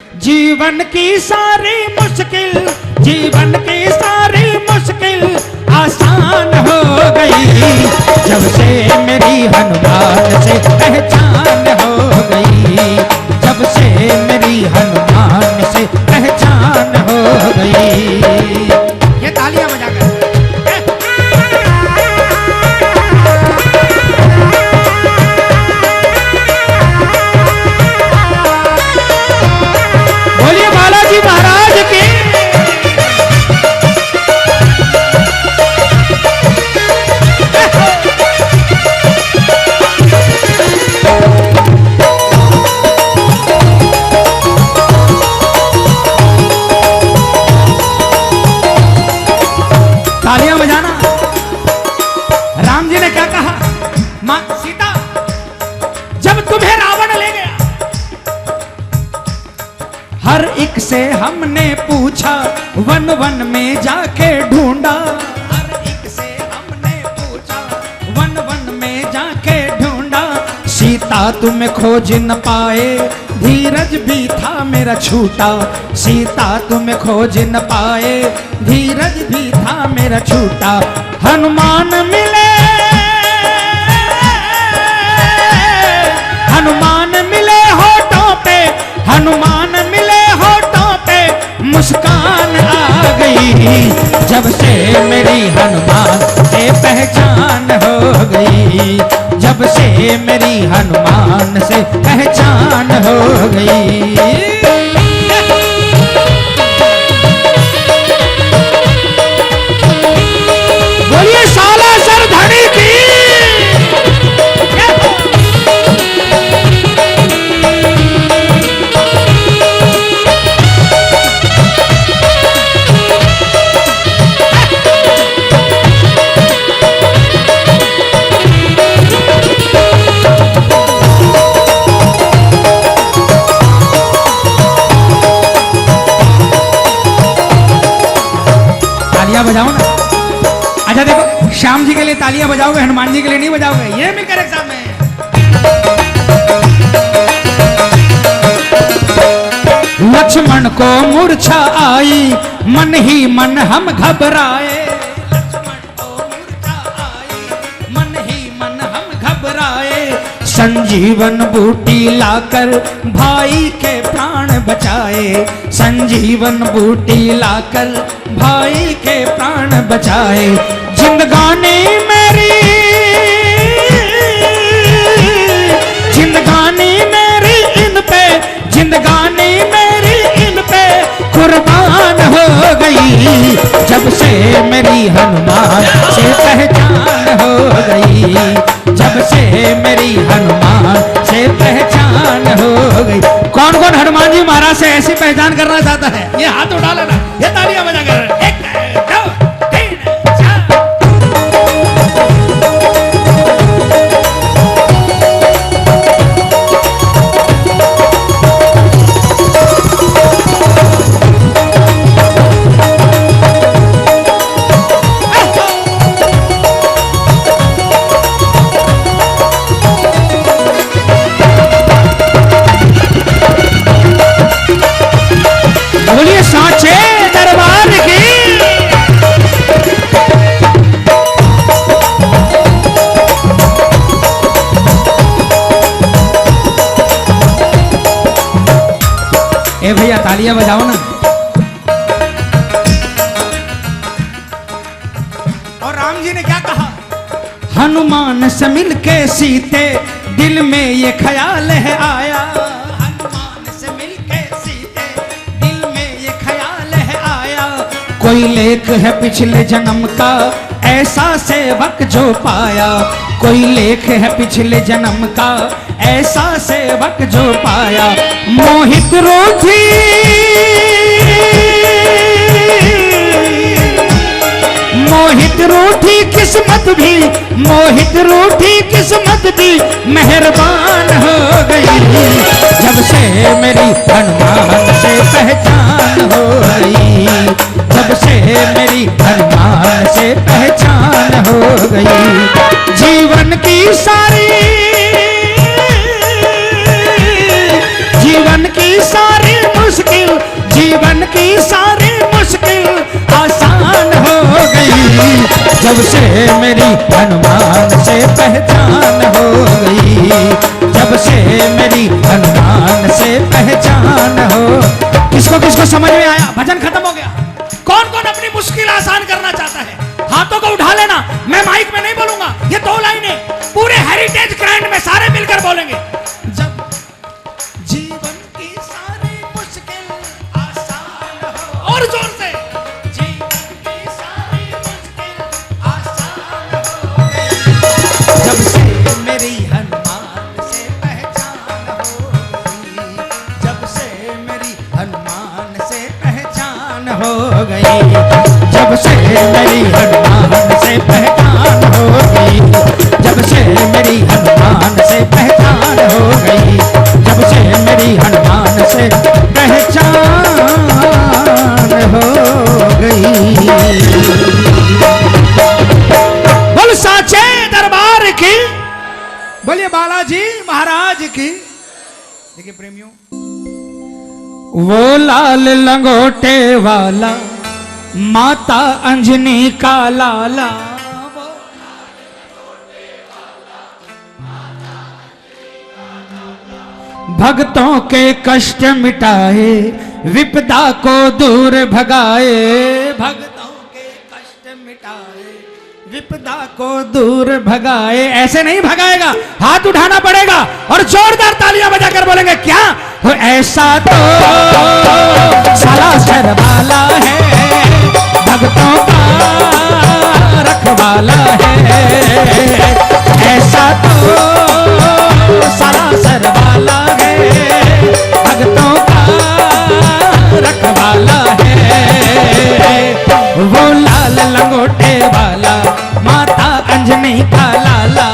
जीवन की सारी मुश्किल, जीवन की सारी मुश्किल आसान हो गई जब से मेरी हनुमान से पहचान हो गई, जब से मेरी हनुमान से पहचान हो गई। ये तालियां बजाकर बोलिए बालाजी महाराज की। तालियां बजाना। राम जी ने क्या कहा? मां सीता, जब तुम्हें रावण ले गया, हर एक से हमने पूछा, वन वन में जाके ढूंढा, हर एक से हमने पूछा, वन वन में जाके ढूंढा, सीता तुम्हें खोज न पाए, धीरज भी था मेरा छूटा, सीता तुम्हें खोज न पाए, धीरज भी था मेरा छूटा, हनुमान मिले, हनुमान मिले होठों पे, हनुमान मिले होठों पे, मुस्कान आ गई जब से मेरी हनुमान से पहचान हो गई, जब से मेरी हनुमान से पहचान हो गई। बोलिए सालासर धनी की। बजाओ ना। अच्छा देखो, श्याम जी के लिए तालियां बजाओगे, हनुमान जी के लिए नहीं बजाओगे, ये मिलकर एक साथ में। लक्ष्मण को मूर्छा आई, मन ही मन हम घबराए, लक्ष्मण को मूर्छा आई, मन ही मन हम घबराए, संजीवन बूटी लाकर भाई के प्राण बचाए, संजीवन बूटी लाकर भाई के प्राण बचाए, जिंदगानी मेरी, जिंदगानी मेरी इन पे, जिंदगानी मेरी इन पे कुर्बान हो गई जब से मेरी हनुमान से पहचान हो गई, जब से मेरी हनुमान से पहचान हो गई। कौन कौन हनुमान जी महाराज से ऐसी पहचान करना चाहता है? ये हाथ उठा लेना, ये तालियां बजा कर। एक दो तीन चार। बोलिए साचे दरबार की। ए भैया तालियां बजाओ ना। और राम जी ने क्या कहा? हनुमान से मिलके सीते दिल में ये ख्याल है आया, हनुमान से मिलके सीते दिल में ये ख्याल है आया, कोई लेख है पिछले जन्म का ऐसा सेवक जो पाया, कोई लेख है पिछले जन्म का ऐसा सेवक जो पाया, मोहित रूठी, मोहित रूठी किस्मत भी, मोहित रूठी किस्मत भी मेहरबान हो गई जब से मेरी हनुमान से पहचान हो गई, जब से मेरी हनुमान से पहचान हो गई। जीवन की सारी, जीवन की सारी मुश्किल जब से मेरी हनुमान से पहचान हो गई, जब से मेरी हनुमान से पहचान हो। किसको किसको समझ में आया? भजन खत्म हो गया। कौन कौन अपनी मुश्किल आसान करना चाहता है? हाथों को उठा लेना। मैं माइक में नहीं बोलूंगा, ये 2 लाइनें पूरे हेरिटेज ग्रैंड में सारे मिलकर बोलेंगे। जब जीवन की सारी मुश्किल आसान हो, और जोर से, जीवन की सारी मुश्किल आसान हो गई, जब से मेरी हनुमान से पहचान हो गई, जब से मेरी हनुमान से पहचान हो गई, जब से मेरी हनुमान से पहचान हो गई, जब से मेरी हनुमान से पहचान हो गई, जब से मेरी हनुमान से पहचान हो गई। बोल साचे दरबार की, बोलिए बालाजी महाराज की। देखिए प्रेमियों, वो लाल लंगोटे वाला माता अंजनी का लाला, भक्तों के कष्ट मिटाए, विपदा को दूर भगाए, भक्तों के कष्ट मिटाए, विपदा को दूर भगाए। ऐसे नहीं भगाएगा, हाथ उठाना पड़ेगा और जोरदार तालियां बजाकर बोलेंगे क्या? तो ऐसा तो सलासर वाला है, भक्तों का रखवाला है, ऐसा तो सलासर वाला है, भक्तों का रखवाला है। वो लाल लंगोटे वाला माता अंजनी का लाला,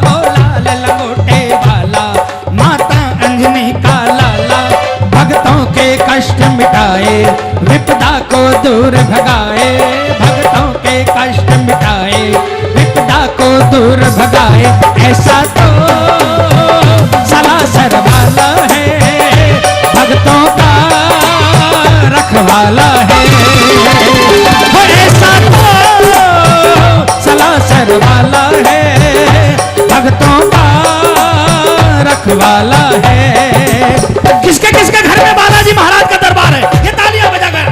वो लाल लंगोटे वाला माता अंजनी का लाला, भक्तों के कष्ट मिटाए, विपदा को दूर भगाए, भक्तों के कष्ट मिटाए, विपदा को दूर भगाए। ऐसा तो सलासर वाला है, भक्तों का रखवाला है, ऐसा तो सलासर वाला है, भक्तों का रखवाला है। किसके किसके घर में बालाजी महाराज का दरबार है? ये तालियां बजाकर।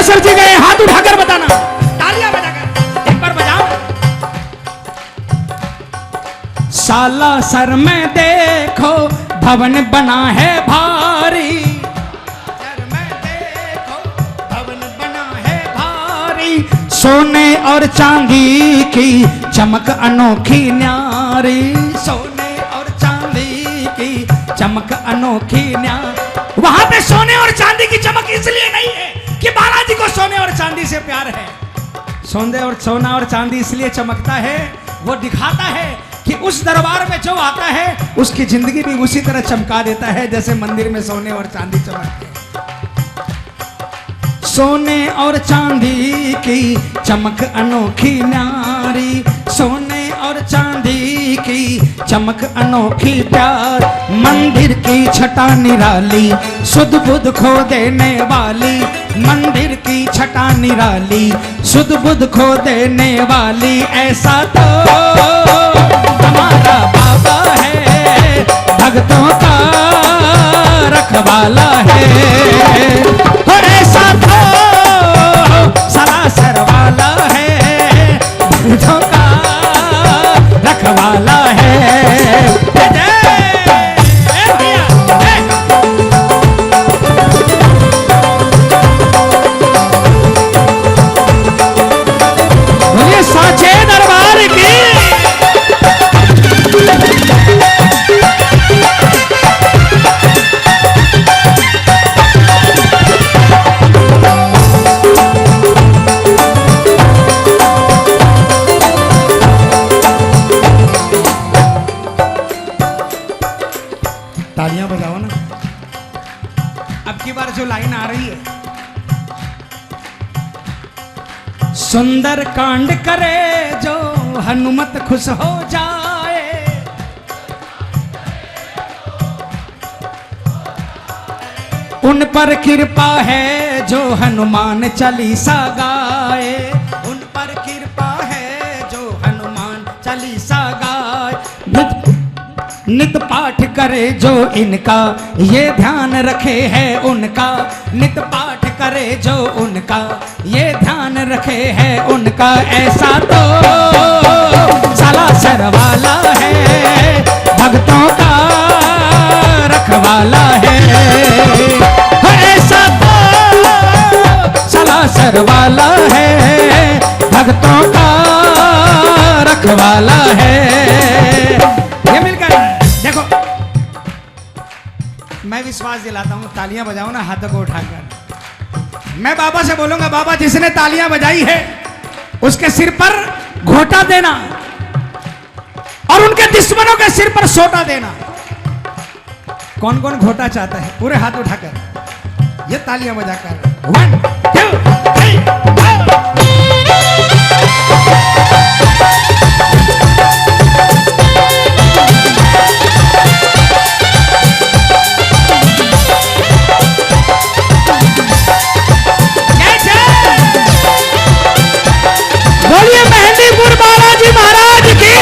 सर जी गए, हाथ उठाकर बताना, तालियां बजाकर एक बार बजाओ। साला सर में देखो भवन बना है भारी, सर में देखो भवन बना है भारी, सोने और चांदी की चमक अनोखी न्यारी, सोने और चांदी की चमक अनोखी न्यारी। वहां पे सोने और चांदी की चमक इसलिए नहीं है कि बालाजी को सोने और चांदी से प्यार है। सोना और चांदी इसलिए चमकता है, वो दिखाता है कि उस दरबार में जो आता है उसकी जिंदगी भी उसी तरह चमका देता है जैसे मंदिर में सोने और चांदी चमकते हैं। सोने और चांदी की चमक अनोखी न्यारी, सोने और चांदी की चमक अनोखी प्यार, मंदिर की छटा निराली, सुध बुध खो देने वाली, मंदिर की छटा निराली, सुध बुध खो देने वाली। ऐसा तो हमारा बाबा है, भक्तों का रखवाला है, और ऐसा तो सरासर वाला है, भक्तों का रखवाला है। बोलिए साचे दरबार की। लाइन आ रही है। सुंदर कांड करे जो हनुमत खुश हो जाए, उन पर कृपा है जो हनुमान चालीसा गाए, उन पर कृपा है जो हनुमान चालीसा गाए। नित पाठ करे जो इनका, ये ध्यान रखे है उनका, नित पाठ करे जो उनका, ये ध्यान रखे है उनका। ऐसा तो सालासर वाला है, भक्तों का रखवाला है। ऐसा तो सालासर वाला है, भक्तों का रखवाला है। ये मिलकर देखो, मैं विश्वास दिलाता हूं, तालियां बजाओ ना हाथों को उठाकर। मैं बाबा से बोलूंगा, बाबा जिसने तालियां बजाई है उसके सिर पर घोटा देना और उनके दुश्मनों के सिर पर सोटा देना। कौन कौन घोटा चाहता है? पूरे हाथ उठाकर ये तालियां बजाकर 1 2 3 बोलिए मेहंदीपुर बालाजी महाराज की।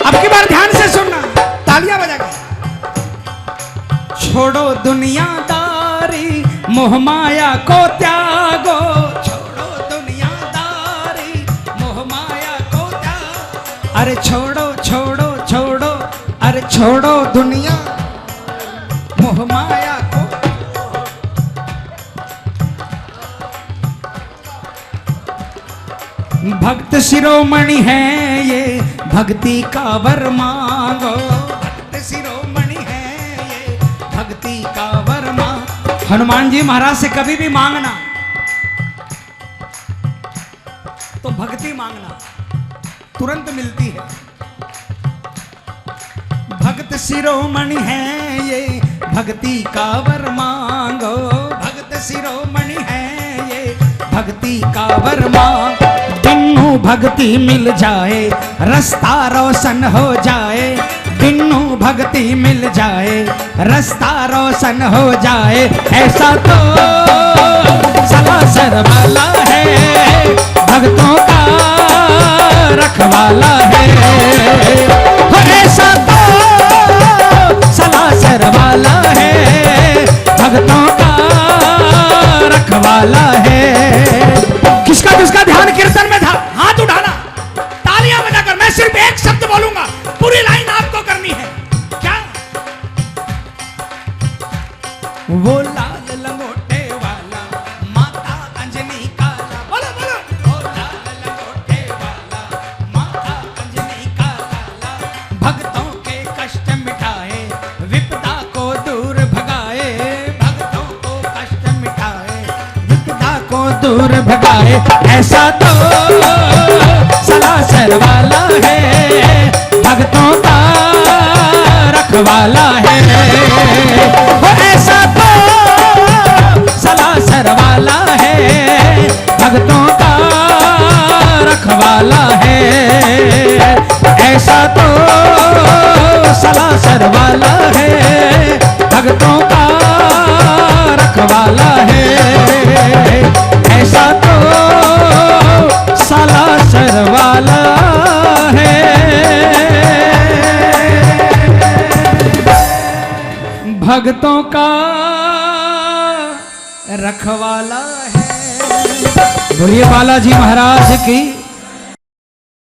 अब की बार ध्यान से सुनना, तालियां बजा के। छोड़ो दुनियादारी, मोह माया को त्यागो, अरे छोड़ो छोड़ो छोड़ो, अरे छोड़ो दुनिया मोह माया को। भक्त शिरोमणि है ये, भक्ति का वर मांगो, भक्त शिरोमणि है ये, भक्ति का वर मांगो। हनुमान जी महाराज से कभी भी मांगना तो भक्ति मांगना, तुरंत मिलती है। भक्त शिरोमणि है ये, भक्ति का वर मांगो, भक्त शिरोमणि है ये, भक्ति का वर मांगो। बिन्नु भक्ति मिल जाए, रास्ता रोशन हो जाए, बिन्नु भक्ति मिल जाए, रास्ता रोशन हो जाए। ऐसा तो सालासर वाला है, भक्तों का रखवाला है। ऐसा तो सालासर वाला है, भक्तों का रखवाला है। किसका किसका ध्यान कीर्तन में था? हाथ उठाना, तालियां बजाकर। मैं सिर्फ एक शब्द बोलूंगा, पूरी लाइन आपको करनी है। क्या? वो लाल लंगोटे वाला, माता अंजनी काला। बोलो बोलो। वो लाल लंगोटे वाला, माता अंजनी का लाला, भक्तों के कष्ट मिटाए, विपदा को दूर भगाए, भक्तों को कष्ट मिटाए, विपदा को दूर भगाए। ऐसा तो सालासर वाला है, भक्तों का रखवाला है। ऐसा तो सालासर वाला है, भक्तों का रखवाला है। ऐसा तो सालासर वाला है, भक्तों का रखवाला है। ऐसा तो सालासर वाला है, भक्तों का रखवाला है। बोलिए बालाजी महाराज की।